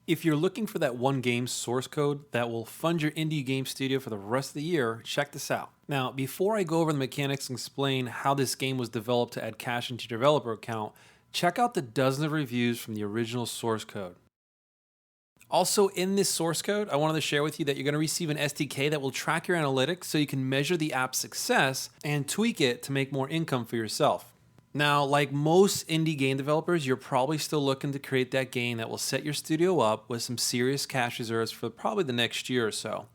If you're looking for that one game source code that will fund your indie game studio for the rest of the year, check this out. Now, before I go over the mechanics and explain how this game was developed to add cash into your developer account, check out the dozens of reviews from the original source code. Also, in this source code, I wanted to share with you that you're going to receive an SDK that will track your analytics so you can measure the app's success and tweak it to make more income for yourself. Now, like most indie game developers, you're probably still looking to create that game that will set your studio up with some serious cash reserves for probably the next year or so.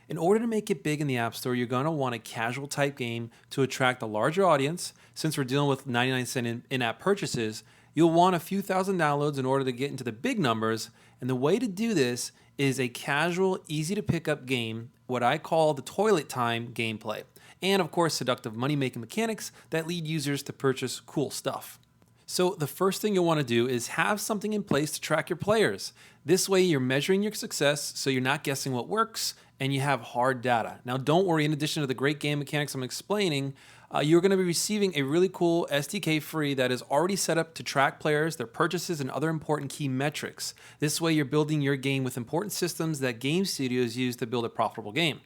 In order to make it big in the App Store, you're going to want a casual type game to attract a larger audience. Since we're dealing with 99-cent in-app purchases, you'll want a few thousand downloads in order to get into the big numbers. And the way to do this is a casual, easy to pick up game, what I call the toilet time gameplay. And of course, seductive money-making mechanics that lead users to purchase cool stuff. So the first thing you'll want to do is have something in place to track your players. This way you're measuring your success so you're not guessing what works and you have hard data. Now don't worry, in addition to the great game mechanics I'm explaining, you're going to be receiving a really cool SDK free that is already set up to track players, their purchases, and other important key metrics. This way you're building your game with important systems that game studios use to build a profitable game.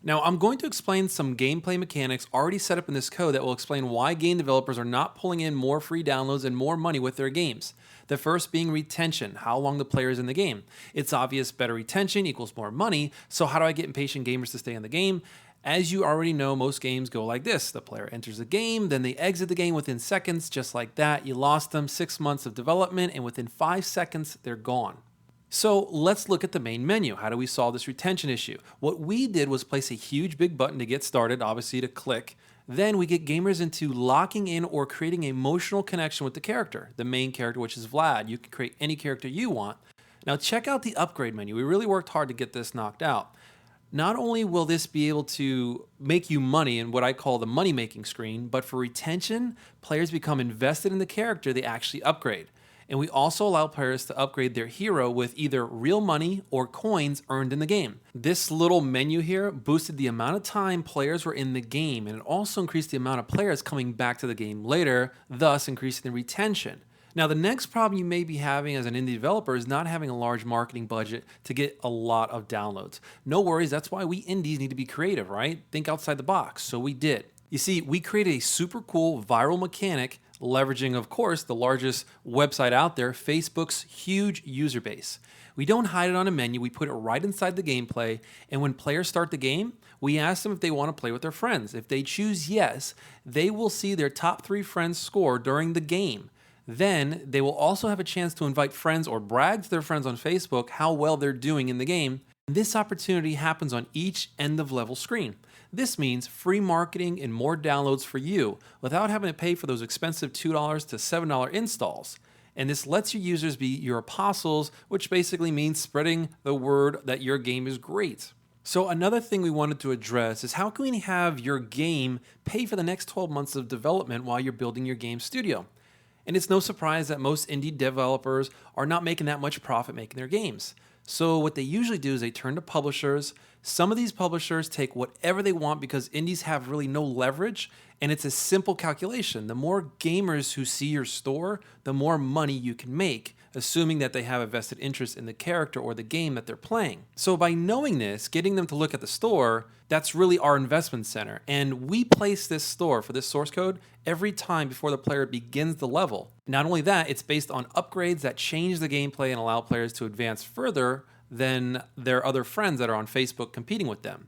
Now, I'm going to explain some gameplay mechanics already set up in this code that will explain why game developers are not pulling in more free downloads and more money with their games. The first being retention, how long the player is in the game. It's obvious better retention equals more money, so how do I get impatient gamers to stay in the game? As you already know, most games go like this. The player enters the game, then they exit the game within seconds, just like that. You lost them 6 months of development, and within 5 seconds, they're gone. So let's look at the main menu. How do we solve this retention issue? What we did was place a huge big button to get started, obviously to click. Then we get gamers into locking in or creating an emotional connection with the character, the main character, which is Vlad. You can create any character you want. Now check out the upgrade menu. We really worked hard to get this knocked out. Not only will this be able to make you money in what I call the money-making screen, but for retention, players become invested in the character they actually upgrade. And we also allow players to upgrade their hero with either real money or coins earned in the game. This little menu here boosted the amount of time players were in the game, and it also increased the amount of players coming back to the game later, thus increasing the retention. Now, the next problem you may be having as an indie developer is not having a large marketing budget to get a lot of downloads. No worries, that's why we indies need to be creative, right? Think outside the box, so we did. You see, we created a super cool viral mechanic leveraging, of course, the largest website out there, Facebook's huge user base. We don't hide it on a menu, we put it right inside the gameplay, and when players start the game, we ask them if they want to play with their friends. If they choose yes, they will see their top 3 friends score during the game. Then they will also have a chance to invite friends or brag to their friends on Facebook how well they're doing in the game. This opportunity happens on each end of level screen. This means free marketing and more downloads for you without having to pay for those expensive $2 to $7 installs. And this lets your users be your apostles, which basically means spreading the word that your game is great. So another thing we wanted to address is how can we have your game pay for the next 12 months of development while you're building your game studio? And it's no surprise that most indie developers are not making that much profit making their games. So what they usually do is they turn to publishers. Some of these publishers take whatever they want because indies have really no leverage, and it's a simple calculation. The more gamers who see your store, the more money you can make, assuming that they have a vested interest in the character or the game that they're playing. So by knowing this, getting them to look at the store, that's really our investment center. And we place this store for this source code every time before the player begins the level. Not only that, it's based on upgrades that change the gameplay and allow players to advance further than their other friends that are on Facebook competing with them.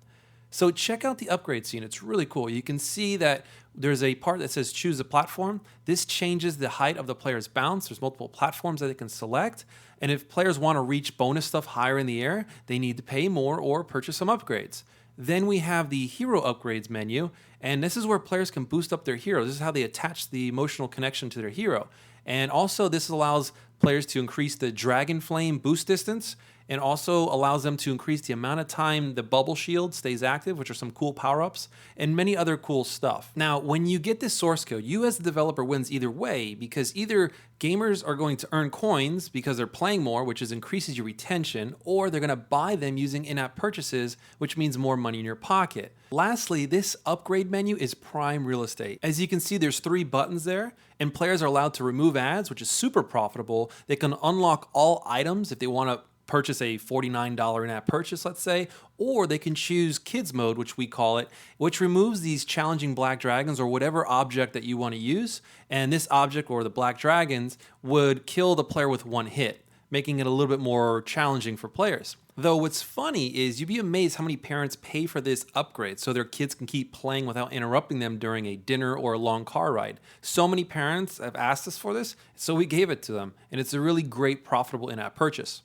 So check out the upgrade scene. It's really cool. You can see that there's a part that says choose a platform. This changes the height of the player's bounce. There's multiple platforms that they can select. And if players want to reach bonus stuff higher in the air, they need to pay more or purchase some upgrades. Then we have the hero upgrades menu, and this is where players can boost up their hero. This is how they attach the emotional connection to their hero. And also this allows players to increase the Dragon Flame boost distance, and also allows them to increase the amount of time the bubble shield stays active, which are some cool power-ups, and many other cool stuff. Now, when you get this source code, you as the developer wins either way, because either gamers are going to earn coins because they're playing more, which increases your retention, or they're going to buy them using in-app purchases, which means more money in your pocket. Lastly, this upgrade menu is prime real estate. As you can see, there's 3 buttons there, and players are allowed to remove ads, which is super profitable. They can unlock all items if they want to purchase a $49 in-app purchase, let's say, or they can choose kids mode, which we call it, which removes these challenging black dragons or whatever object that you want to use. And this object or the black dragons would kill the player with one hit, making it a little bit more challenging for players. Though what's funny is you'd be amazed how many parents pay for this upgrade so their kids can keep playing without interrupting them during a dinner or a long car ride. So many parents have asked us for this, so we gave it to them, and it's a really great profitable in-app purchase.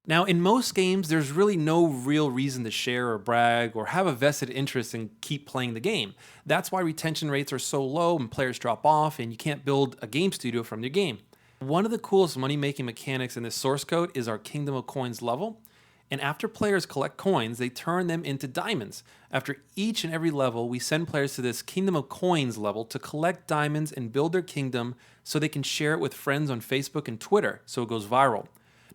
Now, in most games, there's really no real reason to share or brag or have a vested interest in keep playing the game. That's why retention rates are so low and players drop off and you can't build a game studio from your game. One of the coolest money-making mechanics in this source code is our Kingdom of Coins level. And after players collect coins, they turn them into diamonds. After each and every level, we send players to this Kingdom of Coins level to collect diamonds and build their kingdom so they can share it with friends on Facebook and Twitter so it goes viral.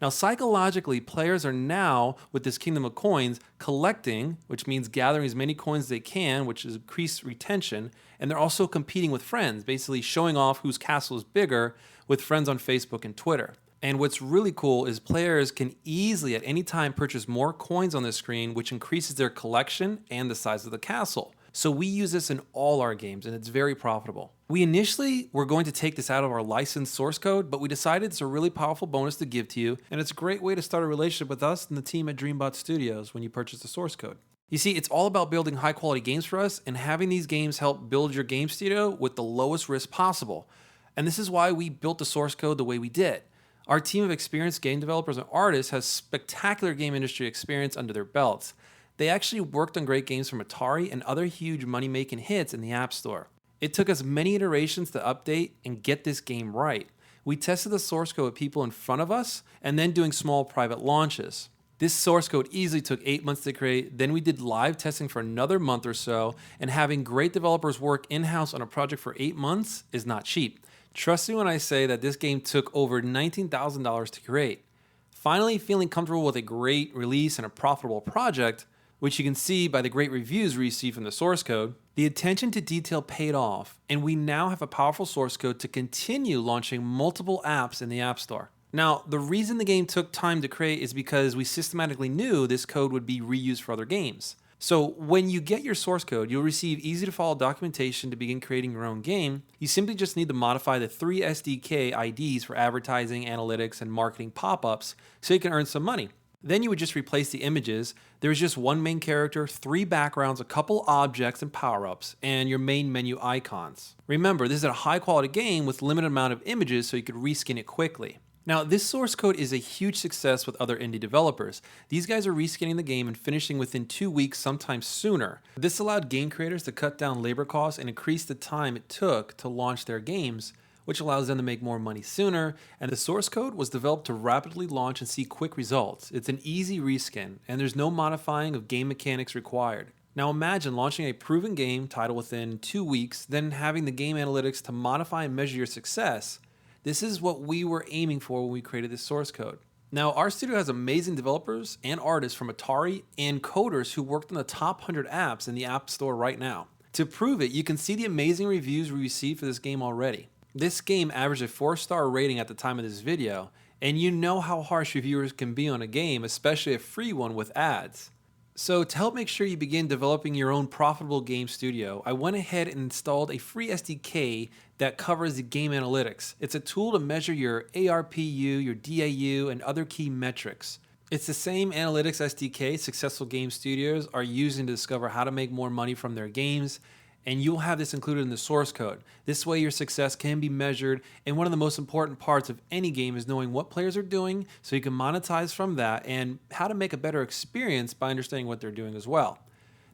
Now, psychologically, players are now, with this Kingdom of Coins, collecting, which means gathering as many coins as they can, which is increased retention, and they're also competing with friends, basically showing off whose castle is bigger with friends on Facebook and Twitter. And what's really cool is players can easily at any time purchase more coins on the screen, which increases their collection and the size of the castle. So we use this in all our games and it's very profitable. We initially were going to take this out of our licensed source code, but we decided it's a really powerful bonus to give to you, and it's a great way to start a relationship with us and the team at Dreambot Studios when you purchase the source code. You see, it's all about building high quality games for us and having these games help build your game studio with the lowest risk possible. And this is why we built the source code the way we did. Our team of experienced game developers and artists has spectacular game industry experience under their belts. They actually worked on great games from Atari and other huge money-making hits in the App Store. It took us many iterations to update and get this game right. We tested the source code with people in front of us and then doing small private launches. This source code easily took 8 months to create, then we did live testing for another month or so, and having great developers work in-house on a project for 8 months is not cheap. Trust me when I say that this game took over $19,000 to create. Finally, feeling comfortable with a great release and a profitable project, which you can see by the great reviews we received from the source code, the attention to detail paid off, and we now have a powerful source code to continue launching multiple apps in the App Store. Now, the reason the game took time to create is because we systematically knew this code would be reused for other games. So when you get your source code, you'll receive easy to follow documentation to begin creating your own game. You simply just need to modify the 3 SDK IDs for advertising, analytics, and marketing pop-ups so you can earn some money. Then you would just replace the images. There's just one main character, 3 backgrounds, a couple objects and power-ups, and your main menu icons. Remember, this is a high-quality game with limited amount of images so you could reskin it quickly. Now, this source code is a huge success with other indie developers. These guys are reskinning the game and finishing within 2 weeks, sometimes sooner. This allowed game creators to cut down labor costs and increase the time it took to launch their games, which allows them to make more money sooner. And the source code was developed to rapidly launch and see quick results. It's an easy reskin, and there's no modifying of game mechanics required. Now imagine launching a proven game title within 2 weeks, then having the game analytics to modify and measure your success. This is what we were aiming for when we created this source code. Now, our studio has amazing developers and artists from Atari and coders who worked on the top 100 apps in the App Store right now. To prove it, you can see the amazing reviews we received for this game already. This game averaged a 4-star rating at the time of this video, and you know how harsh reviewers can be on a game, especially a free one with ads. So to help make sure you begin developing your own profitable game studio, I went ahead and installed a free SDK that covers the game analytics. It's a tool to measure your ARPU, your DAU, and other key metrics. It's the same analytics SDK successful game studios are using to discover how to make more money from their games, and you'll have this included in the source code. This way your success can be measured, and one of the most important parts of any game is knowing what players are doing so you can monetize from that and how to make a better experience by understanding what they're doing as well.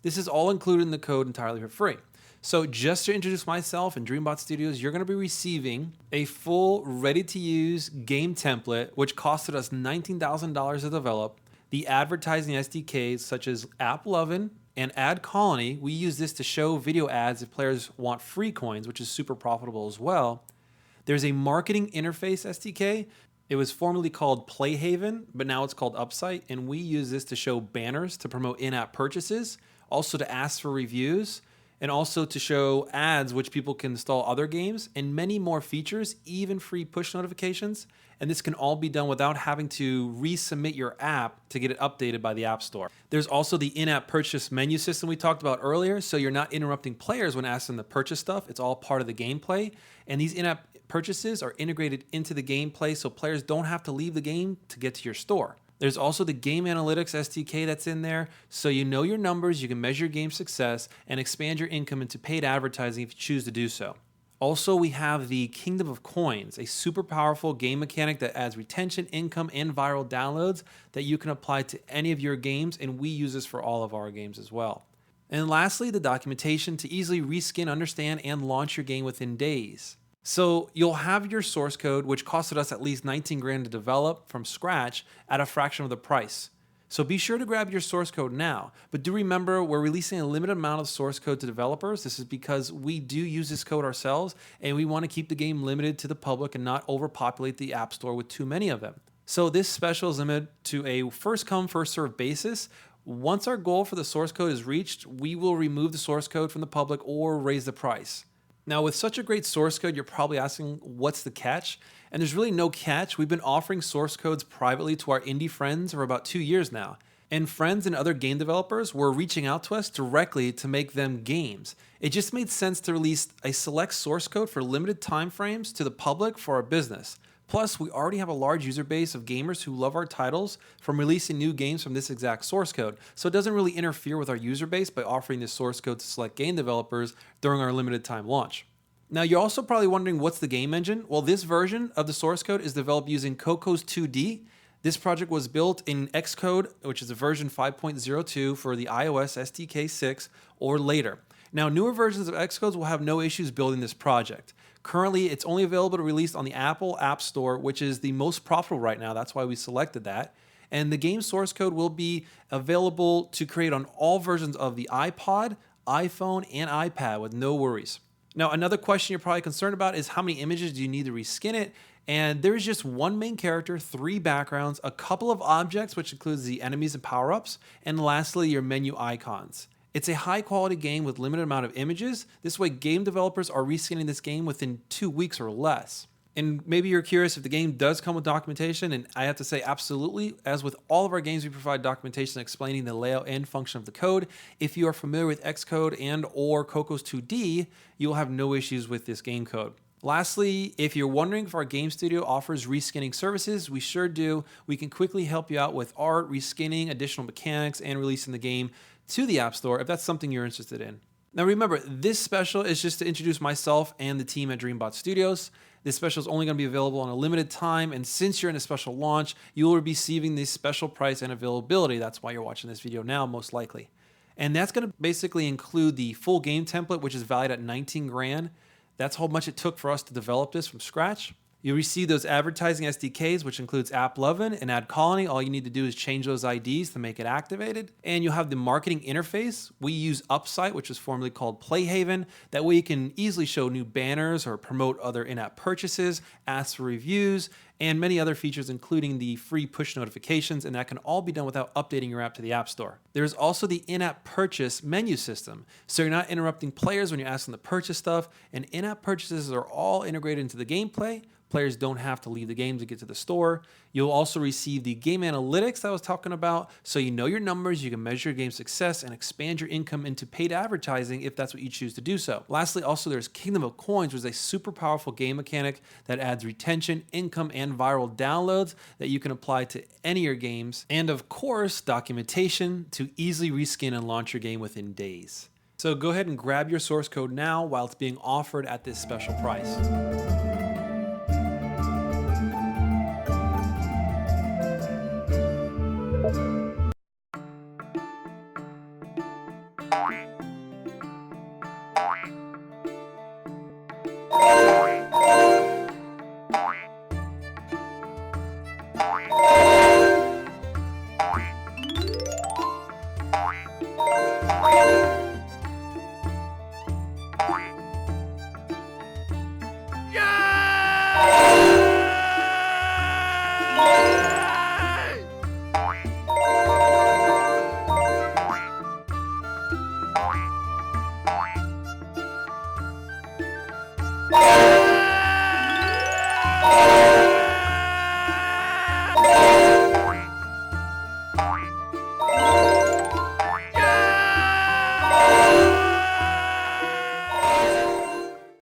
This is all included in the code entirely for free. So just to introduce myself and Dreambot Studios, you're going to be receiving a full ready-to-use game template which costed us $19,000 to develop. The advertising SDKs such as AppLovin and Ad Colony, we use this to show video ads if players want free coins, which is super profitable as well. There's a marketing interface SDK. It was formerly called Playhaven, but now it's called Upsite, and we use this to show banners to promote in-app purchases, also to ask for reviews, and also to show ads which people can install other games, and many more features, even free push notifications. and this can all be done without having to resubmit your app to get it updated by the App Store. There's also the in-app purchase menu system we talked about earlier, so you're not interrupting players when asking them to purchase stuff. It's all part of the gameplay, and these in-app purchases are integrated into the gameplay so players don't have to leave the game to get to your store. There's also the Game Analytics SDK that's in there, so you know your numbers, you can measure your game success, and expand your income into paid advertising if you choose to do so. Also, we have the Kingdom of Coins, a super powerful game mechanic that adds retention, income, and viral downloads that you can apply to any of your games, and we use this for all of our games as well. And lastly, the documentation to easily reskin, understand, and launch your game within days. So you'll have your source code, which costed us at least 19 grand to develop from scratch at a fraction of the price. So be sure to grab your source code now, but do remember we're releasing a limited amount of source code to developers. This is because we do use this code ourselves and we want to keep the game limited to the public and not overpopulate the App Store with too many of them. So this special is limited to a first come, first served basis. Once our goal for the source code is reached, we will remove the source code from the public or raise the price. Now, with such a great source code, you're probably asking, what's the catch? And there's really no catch. We've been offering source codes privately to our indie friends for about 2 years now. And friends and other game developers were reaching out to us directly to make them games. It just made sense to release a select source code for limited time frames to the public for our business. Plus, we already have a large user base of gamers who love our titles from releasing new games from this exact source code, so it doesn't really interfere with our user base by offering this source code to select game developers during our limited time launch. Now, you're also probably wondering what's the game engine? Well, this version of the source code is developed using Cocos2d. This project was built in XCode, which is a version 5.02 for the iOS SDK 6 or later. Now, newer versions of Xcode will have no issues building this project. Currently, it's only available to release on the Apple App Store, which is the most profitable right now. That's why we selected that. And the game source code will be available to create on all versions of the iPod, iPhone, and iPad with no worries. Now, another question you're probably concerned about is how many images do you need to reskin it? And there's just one main character, 3 backgrounds, a couple of objects, which includes the enemies and power-ups, and lastly, your menu icons. It's a high quality game with limited amount of images. This way game developers are reskinning this game within 2 weeks or less. And maybe you're curious if the game does come with documentation, and I have to say absolutely. As with all of our games, we provide documentation explaining the layout and function of the code. If you are familiar with Xcode and or Cocos2d, you will have no issues with this game code. Lastly, if you're wondering if our game studio offers reskinning services, we sure do. We can quickly help you out with art, reskinning, additional mechanics, and releasing the game to the App Store if that's something you're interested in. Now remember, this special is just to introduce myself and the team at DreamBot Studios. This special is only going to be available on a limited time, and since you're in a special launch, you will be receiving this special price and availability. That's why you're watching this video now, most likely. And that's going to basically include the full game template, which is valued at 19 grand. That's how much it took for us to develop this from scratch. You'll receive those advertising SDKs, which includes AppLovin and AdColony. All you need to do is change those IDs to make it activated. And you'll have the marketing interface. We use Upsite, which was formerly called Playhaven. That way you can easily show new banners or promote other in-app purchases, ask for reviews, and many other features, including the free push notifications, and that can all be done without updating your app to the App Store. There's also the in-app purchase menu system, so you're not interrupting players when you're asking them to purchase stuff, and in-app purchases are all integrated into the gameplay. Players don't have to leave the game to get to the store. You'll also receive the game analytics that I was talking about, so you know your numbers, you can measure your game success and expand your income into paid advertising if that's what you choose to do so. Lastly, also there's Kingdom of Coins, which is a super powerful game mechanic that adds retention, income, and viral downloads that you can apply to any of your games. And of course, documentation to easily reskin and launch your game within days. So go ahead and grab your source code now while it's being offered at this special price. Yeah! Bye.